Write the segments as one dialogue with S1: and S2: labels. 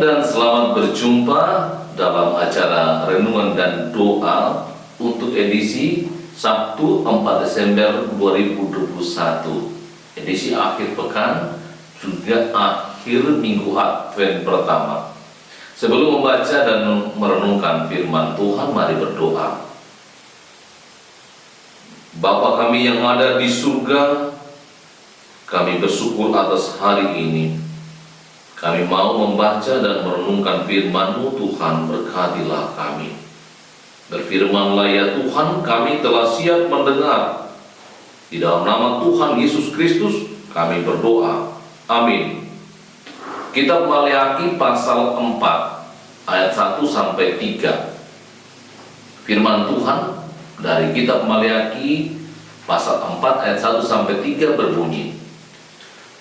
S1: dan selamat berjumpa dalam acara Renungan dan Doa untuk edisi Sabtu 4 Desember 2021, edisi akhir pekan juga akhir minggu Advent pertama. Sebelum membaca dan merenungkan firman Tuhan, mari berdoa. Bapa kami yang ada di surga, kami bersyukur atas hari ini. Kami mau membaca dan merenungkan firman-Mu, Tuhan, berkatilah kami. Berfirmanlah ya Tuhan, kami telah siap mendengar. Di dalam nama Tuhan Yesus Kristus kami berdoa. Amin. Kitab Maleakhi pasal 4 ayat 1 sampai 3. Firman Tuhan dari kitab Maleakhi pasal 4 ayat 1 sampai 3 berbunyi,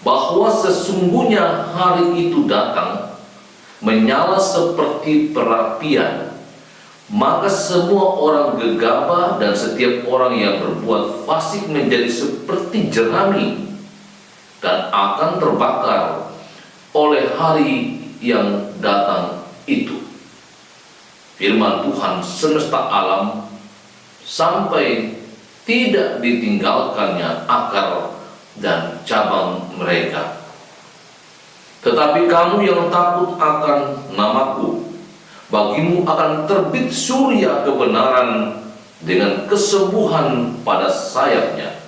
S1: bahwa sesungguhnya hari itu datang menyala seperti perapian, maka semua orang gegabah dan setiap orang yang berbuat fasik menjadi seperti jerami dan akan terbakar oleh hari yang datang itu. Firman Tuhan semesta alam sampai tidak ditinggalkannya akar dan cabang mereka. Tetapi kamu yang takut akan namaku, bagimu akan terbit surya kebenaran dengan kesembuhan pada sayapnya.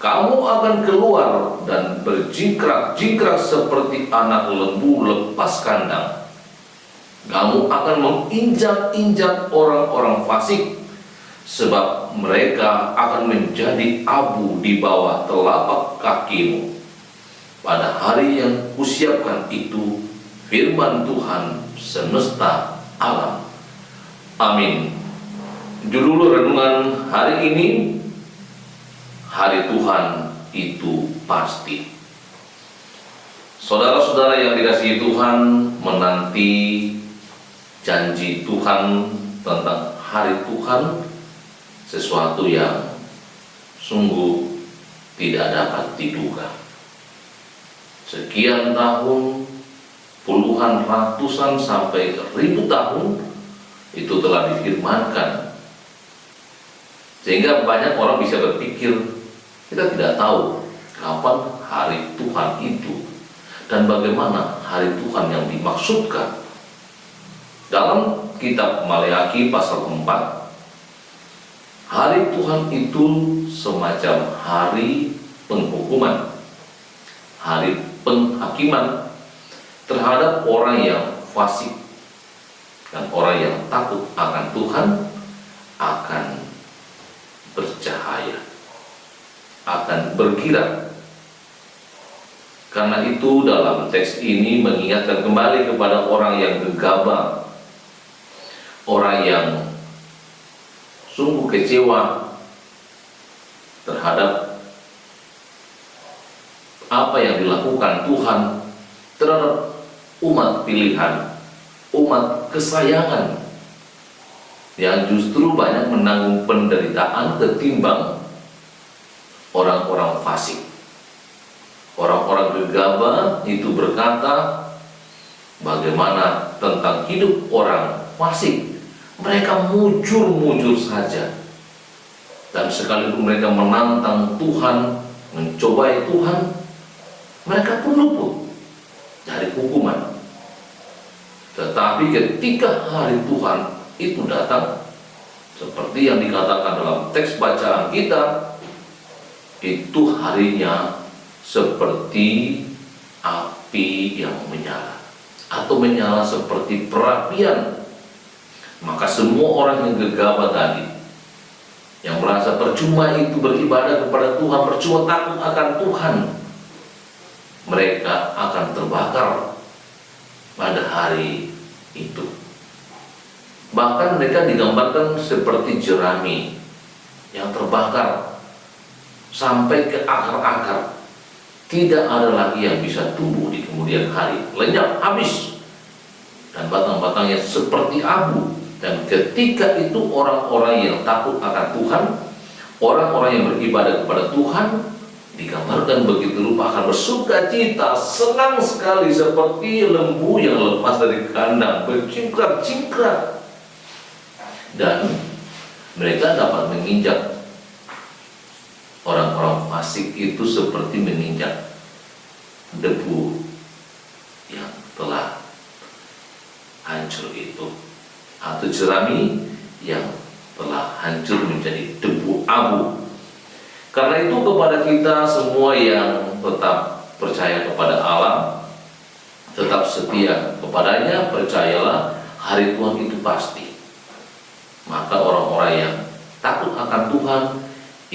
S1: Kamu akan keluar dan berjingkrak-jingkrak seperti anak lembu lepas kandang. Kamu akan menginjak-injak orang-orang fasik, sebab mereka akan menjadi abu di bawah telapak kakimu. Pada hari yang kusiapkan itu, firman Tuhan semesta alam. Amin. Judul renungan hari ini, hari Tuhan itu pasti. Saudara-saudara yang dikasihi Tuhan, menanti janji Tuhan tentang hari Tuhan sesuatu yang sungguh tidak dapat diduga. Sekian tahun, puluhan, ratusan, sampai ribu tahun itu telah difirmankan, sehingga banyak orang bisa berpikir kita tidak tahu kapan hari Tuhan itu dan bagaimana hari Tuhan yang dimaksudkan. Dalam kitab Maleakhi pasal 4, hari Tuhan itu semacam hari penghukuman, hari penghakiman terhadap orang yang fasik, dan orang yang takut akan Tuhan akan bercahaya, akan berkilat. Karena itu dalam teks ini mengingatkan kembali kepada orang yang gegabah, orang yang sungguh kecewa terhadap apa yang dilakukan Tuhan terhadap umat pilihan, umat kesayangan, yang justru banyak menanggung penderitaan ketimbang orang-orang fasik. Orang-orang gegabah itu berkata bagaimana tentang hidup orang fasik. Mereka mujur-mujur saja, dan sekalipun mereka menantang Tuhan, mencobai Tuhan, mereka pun luput dari hukuman. Tetapi ketika hari Tuhan itu datang, seperti yang dikatakan dalam teks bacaan kita, itu harinya seperti api yang menyala, atau menyala seperti perapian. Maka semua orang yang gegabah tadi, yang merasa percuma itu beribadah kepada Tuhan, percuma takut akan Tuhan, mereka akan terbakar pada hari itu. Bahkan mereka digambarkan seperti jerami yang terbakar sampai ke akar-akar. Tidak ada lagi yang bisa tumbuh di kemudian hari, lenyap, habis, dan batang-batangnya seperti abu. Dan ketika itu orang-orang yang takut akan Tuhan, orang-orang yang beribadah kepada Tuhan, digambarkan begitu rupa akan bersuka cita, senang sekali seperti lembu yang lepas dari kandang, bercingkrak-cingkrak. Dan mereka dapat menginjak. Orang-orang fasik itu seperti menginjak debu yang telah hancur itu, atau jerami yang telah hancur menjadi debu abu. Karena itu kepada kita semua yang tetap percaya kepada Allah, tetap setia kepadanya, percayalah hari Tuhan itu pasti. Maka orang-orang yang takut akan Tuhan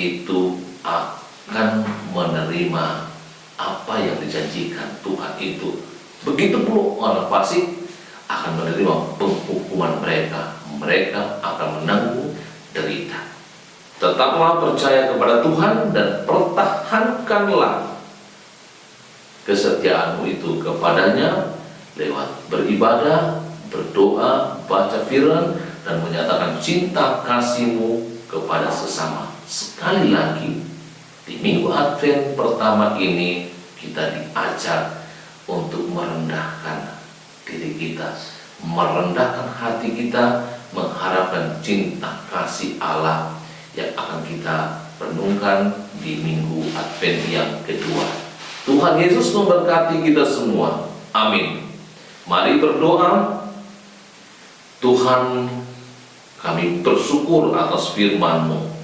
S1: itu akan menerima apa yang dijanjikan Tuhan itu. Begitu pula orang fasik akan menerima penghukuman mereka. Mereka akan menanggung derita. Tetaplah percaya kepada Tuhan dan pertahankanlah kesetiaanmu itu kepadanya lewat beribadah, berdoa, baca firman, dan menyatakan cinta kasihmu kepada sesama. Sekali lagi, di minggu Advent pertama ini kita diajar untuk merendahkan diri kita, merendahkan hati kita, mengharapkan cinta kasih Allah yang akan kita renungkan di minggu Advent yang kedua. Tuhan Yesus memberkati kita semua. Amin. Mari berdoa. Tuhan, kami bersyukur atas firman-Mu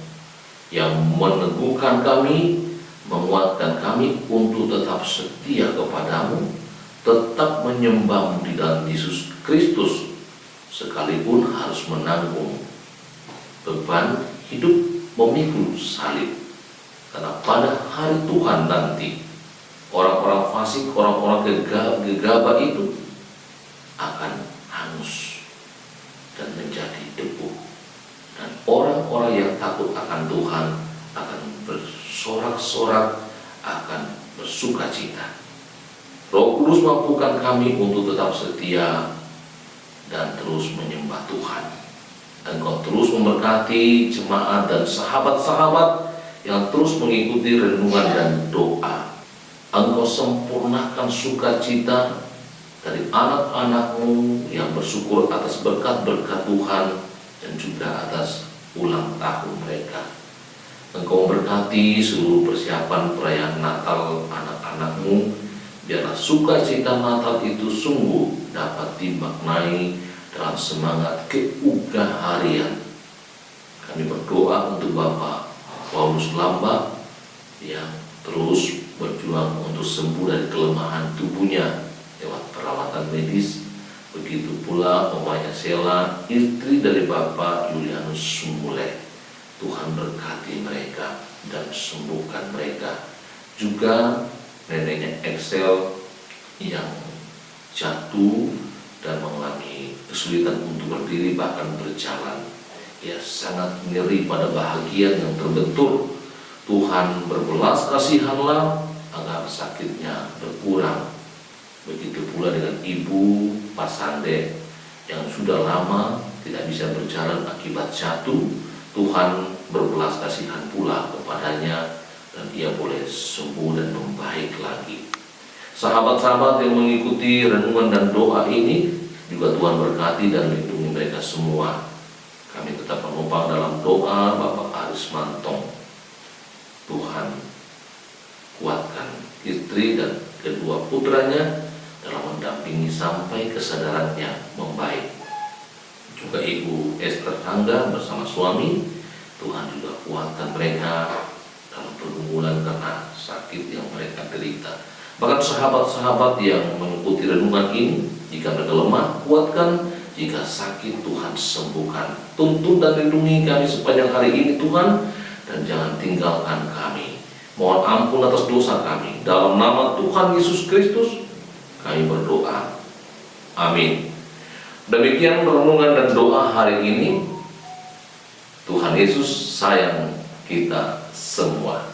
S1: yang meneguhkan kami, menguatkan kami untuk tetap setia kepadamu, tetap menyembah-Mu di dalam Yesus Kristus, sekalipun harus menanggung beban hidup memikul salib. Karena pada hari Tuhan nanti, orang-orang fasik, orang-orang gegabah itu akan hangus dan menjadi debu. Dan orang-orang yang takut akan Tuhan akan bersorak-sorak, akan bersuka cita. Roh Kudus mampukan kami untuk tetap setia dan terus menyembah Tuhan. Engkau terus memberkati jemaat dan sahabat-sahabat yang terus mengikuti renungan dan doa. Engkau sempurnakan sukacita dari anak-anak-Mu yang bersyukur atas berkat-berkat Tuhan dan juga atas ulang tahun mereka. Engkau memberkati seluruh persiapan perayaan Natal anak-anak-Mu, biarlah sukacita Natal itu sungguh dapat dimaknai dalam semangat keugaharian. Kami berdoa untuk Bapak Paulus Lambak yang terus berjuang untuk sembuh dari kelemahan tubuhnya lewat perawatan medis. Begitu pula Omanya Sela, istri dari Bapak Julianus Sumule. Tuhan berkati mereka dan sembuhkan mereka. Juga neneknya Excel yang jatuh dan mengalami kesulitan untuk berdiri bahkan berjalan. Ia sangat ngeri pada bahagian yang terbentur. Tuhan berbelas kasihanlah agar sakitnya berkurang. Begitu pula dengan Ibu Pasande yang sudah lama tidak bisa berjalan akibat jatuh. Tuhan berbelas kasihan pula kepadanya dan ia boleh sembuh dan membaik lagi. Sahabat-sahabat yang mengikuti renungan dan doa ini juga Tuhan berkati dan lindungi mereka semua. Kami tetap menumpang dalam doa Bapak Aris Mantong. Tuhan kuatkan istri dan kedua putranya dalam mendampingi sampai kesadarannya membaik. Juga Ibu Esther Tangga bersama suami, Tuhan juga kuatkan mereka dalam pergumulan karena sakit yang mereka derita. Bahkan sahabat-sahabat yang mengikuti renungan ini, jika mereka lemah, kuatkan. Jika sakit, Tuhan sembuhkan. Tuntun dan lindungi kami sepanjang hari ini Tuhan, dan jangan tinggalkan kami. Mohon ampun atas dosa kami. Dalam nama Tuhan Yesus Kristus kami berdoa. Amin. Demikian renungan dan doa hari ini. Tuhan Yesus sayang kita semua.